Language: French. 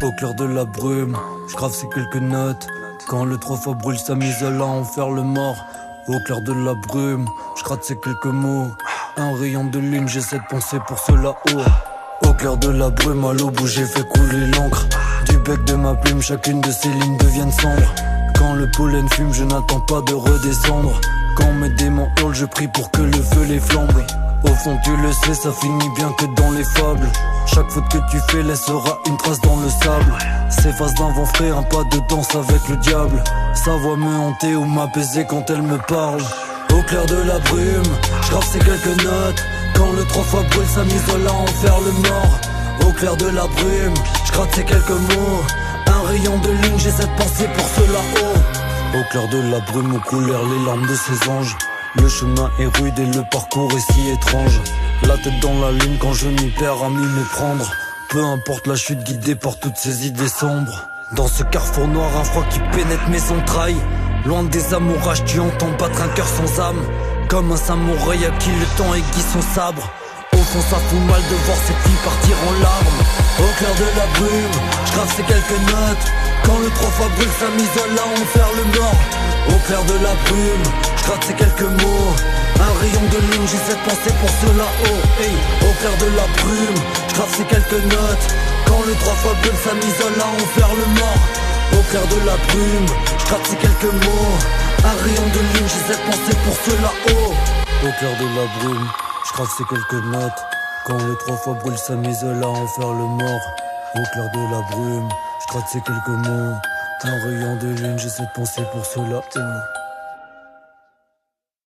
Au clair de la brume, je grave ces quelques notes. Quand le 3 fois brûle sa mise à enfer le mort. Au clair de la brume, je gratte ces quelques mots. Un rayon de lune, j'essaie de penser pour ceux là-haut. Au clair de la brume, à l'aube où j'ai fait couler l'encre. Du bec de ma plume, chacune de ces lignes deviennent sombres. Quand le pollen fume, je n'attends pas de redescendre. Quand mes démons hurlent, je prie pour que le feu les flambe. Au fond tu le sais, ça finit bien que dans les fables. Chaque faute que tu fais laissera une trace dans le sable. S'efface d'un vent frais, un pas de danse avec le diable. Sa voix me hanter ou m'apaiser quand elle me parle. Au clair de la brume, je grave ces quelques notes. Quand le 3 fois brûle sa m'isole à enfer le mort. Au clair de la brume, je gratte ces quelques mots. Un rayon de lune, j'essaie de penser pour ceux là-haut. Au clair de la brume où coulèrent les larmes de ces anges. Le chemin est rude et le parcours est si étrange. La tête dans la lune quand je m'y perds à m'y méprendre. Peu importe la chute guidée par toutes ces idées sombres. Dans ce carrefour noir, un froid qui pénètre mes entrailles. Loin des amourages, tu entends battre un cœur sans âme. Comme un samouraï à qui le temps aiguise son sabre. Au fond ça fout mal de voir ces filles partir en larmes. Au clair de la brume, je grave ces quelques notes. Quand le 3 fois brûle sa m'isole à enfer le mort. Au clair de la brume, je gratte ces quelques mots. Un rayon de lune, j'essaie de penser pour ceux là-haut. Hey, au clair de la brume, je grave ces quelques notes. Quand le 3 fois brûle sa m'isole à enfer le mort. Au clair de la brume, je gratte ces quelques mots. Un rayon de lune, j'essaie de penser pour ceux là-haut. Au clair de la brume, je grave ces quelques notes. Quand le 3 fois brûle sa m'isole à enfer le mort. Au clair de la brume, je gratte ces quelques mots. Un rayon de lune, j'essaie de penser pour ceux là-haut.